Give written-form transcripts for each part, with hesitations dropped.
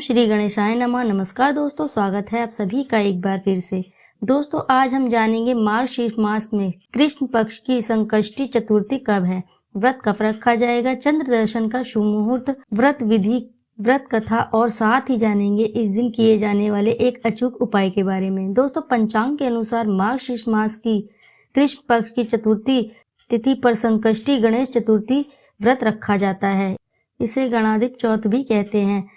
श्री गणेशाय नमः। नमस्कार दोस्तों, स्वागत है आप सभी का एक बार फिर से। दोस्तों आज हम जानेंगे मार्गशीर्ष मास में कृष्ण पक्ष की संकष्टी चतुर्थी कब है, व्रत कब रखा जाएगा, चंद्र दर्शन का शुभ मुहूर्त, व्रत विधि, व्रत कथा और साथ ही जानेंगे इस दिन किए जाने वाले एक अचूक उपाय के बारे में। दोस्तों पंचांग के अनुसार मार्गशीर्ष मास की कृष्ण पक्ष की चतुर्थी तिथि पर संकष्टी गणेश चतुर्थी व्रत रखा जाता है। इसे गणाधिप चौथ भी कहते हैं।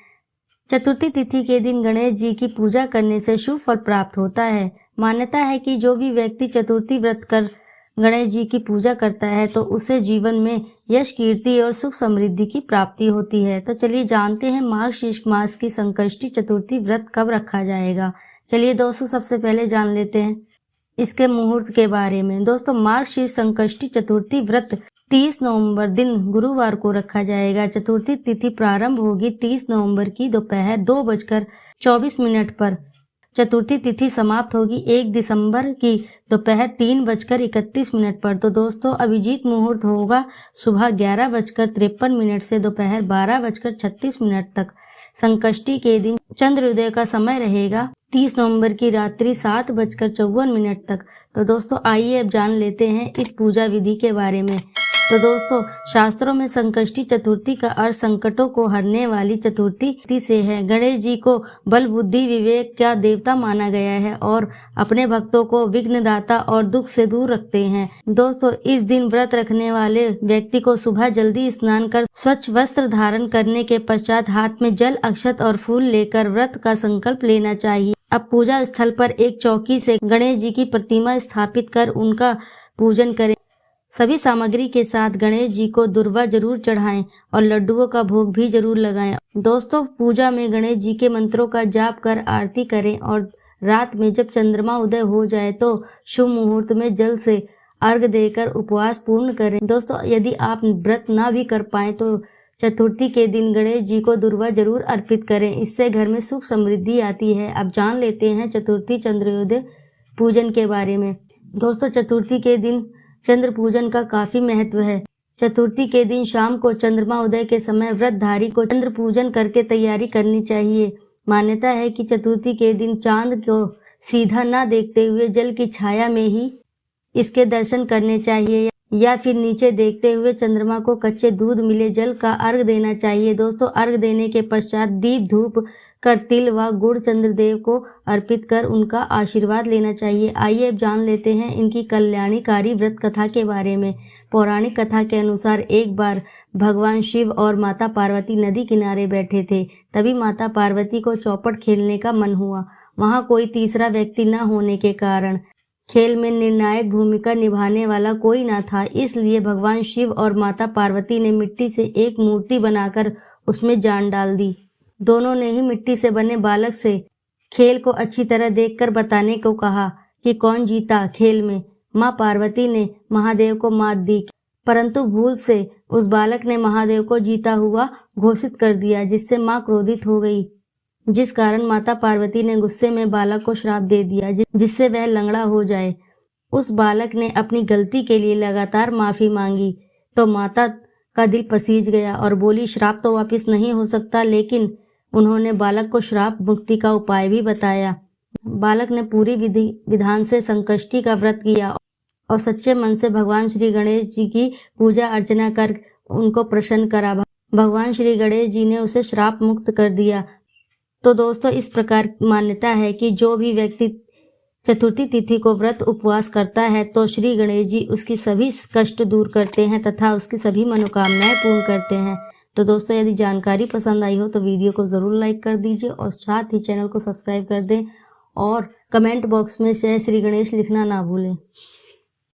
चतुर्थी तिथि के दिन गणेश जी की पूजा करने से शुभ फल प्राप्त होता है। मान्यता है कि जो भी व्यक्ति चतुर्थी व्रत कर गणेश जी की पूजा करता है तो उसे जीवन में यश, कीर्ति और सुख समृद्धि की प्राप्ति होती है। तो चलिए जानते हैं मार्गशीर्ष मास की संकष्टी चतुर्थी व्रत कब रखा जाएगा। चलिए दोस्तों सबसे पहले जान लेते हैं इसके मुहूर्त के बारे में। दोस्तों मार्गशीर्ष संकष्टी चतुर्थी व्रत 30 नवंबर दिन गुरुवार को रखा जाएगा। चतुर्थी तिथि प्रारंभ होगी 30 नवंबर की दोपहर 2:24 पर। चतुर्थी तिथि समाप्त होगी 1 दिसंबर की दोपहर 3:31 पर। तो दोस्तों अभिजीत मुहूर्त होगा सुबह 11:53 से दोपहर 12:36 तक। संकष्टी के दिन चंद्रोदय का समय रहेगा 30 नवंबर की रात्रि 7:54 तक। तो दोस्तों आइए अब जान लेते हैं इस पूजा विधि के बारे में। तो दोस्तों शास्त्रों में संकष्टी चतुर्थी का अर्थ संकटों को हरने वाली चतुर्थी से है। गणेश जी को बल, बुद्धि, विवेक का देवता माना गया है और अपने भक्तों को विघ्नदाता और दुख से दूर रखते हैं। दोस्तों इस दिन व्रत रखने वाले व्यक्ति को सुबह जल्दी स्नान कर स्वच्छ वस्त्र धारण करने के पश्चात हाथ में जल, अक्षत और फूल लेकर व्रत का संकल्प लेना चाहिए। अब पूजा स्थल पर एक चौकी से गणेश जी की प्रतिमा स्थापित कर उनका पूजन करें। सभी सामग्री के साथ गणेश जी को दुर्वा जरूर चढ़ाएं और लड्डुओं का भोग भी जरूर लगाएं। दोस्तों पूजा में गणेश जी के मंत्रों का जाप कर आरती करें और रात में जब चंद्रमा उदय हो जाए तो शुभ मुहूर्त में जल से अर्घ देकर उपवास पूर्ण करें। दोस्तों यदि आप व्रत ना भी कर पाएं तो चतुर्थी के दिन गणेश जी को दुर्वा जरूर अर्पित करें, इससे घर में सुख समृद्धि आती है। अब जान लेते हैं चतुर्थी चंद्रोदय पूजन के बारे में। दोस्तों चतुर्थी के दिन चंद्र पूजन का काफी महत्व है। चतुर्थी के दिन शाम को चंद्रमा उदय के समय व्रतधारी को चंद्र पूजन करके तैयारी करनी चाहिए। मान्यता है कि चतुर्थी के दिन चांद को सीधा न देखते हुए जल की छाया में ही इसके दर्शन करने चाहिए या फिर नीचे देखते हुए चंद्रमा को कच्चे दूध मिले जल का अर्घ देना चाहिए। दोस्तों अर्घ देने के पश्चात दीप धूप कर तिल व गुड़ चंद्रदेव को अर्पित कर उनका आशीर्वाद लेना चाहिए। आइए अब जान लेते हैं इनकी कल्याणकारी व्रत कथा के बारे में। पौराणिक कथा के अनुसार एक बार भगवान शिव और माता पार्वती नदी किनारे बैठे थे। तभी माता पार्वती को चौपट खेलने का मन हुआ। वहाँ कोई तीसरा व्यक्ति न होने के कारण खेल में निर्णायक भूमिका निभाने वाला कोई न था, इसलिए भगवान शिव और माता पार्वती ने मिट्टी से एक मूर्ति बनाकर उसमें जान डाल दी। दोनों ने ही मिट्टी से बने बालक से खेल को अच्छी तरह देखकर बताने को कहा कि कौन जीता खेल में। माँ पार्वती ने महादेव को मात दी, परंतु भूल से उस बालक ने महादेव को जीता हुआ घोषित कर दिया, जिससे माँ क्रोधित हो गई, जिस कारण माता पार्वती ने गुस्से में बालक को श्राप दे दिया जिससे वह लंगड़ा हो जाए। उस बालक ने अपनी गलती के लिए लगातार माफी मांगी तो माता का दिल पसीज गया और बोली श्राप तो वापस नहीं हो सकता, लेकिन उन्होंने बालक को श्राप मुक्ति का उपाय भी बताया। बालक ने पूरी विधि विधान से संकष्टी का व्रत किया और सच्चे मन से भगवान श्री गणेश जी की पूजा अर्चना कर उनको प्रसन्न करा। भगवान श्री गणेश जी ने उसे श्राप मुक्त कर दिया। तो दोस्तों इस प्रकार मान्यता है कि जो भी व्यक्ति चतुर्थी तिथि को व्रत उपवास करता है तो श्री गणेश जी उसकी सभी कष्ट दूर करते हैं तथा उसकी सभी मनोकामनाएं पूर्ण करते हैं। तो दोस्तों यदि जानकारी पसंद आई हो तो वीडियो को ज़रूर लाइक कर दीजिए और साथ ही चैनल को सब्सक्राइब कर दें और कमेंट बॉक्स में जय श्री गणेश लिखना ना भूलें।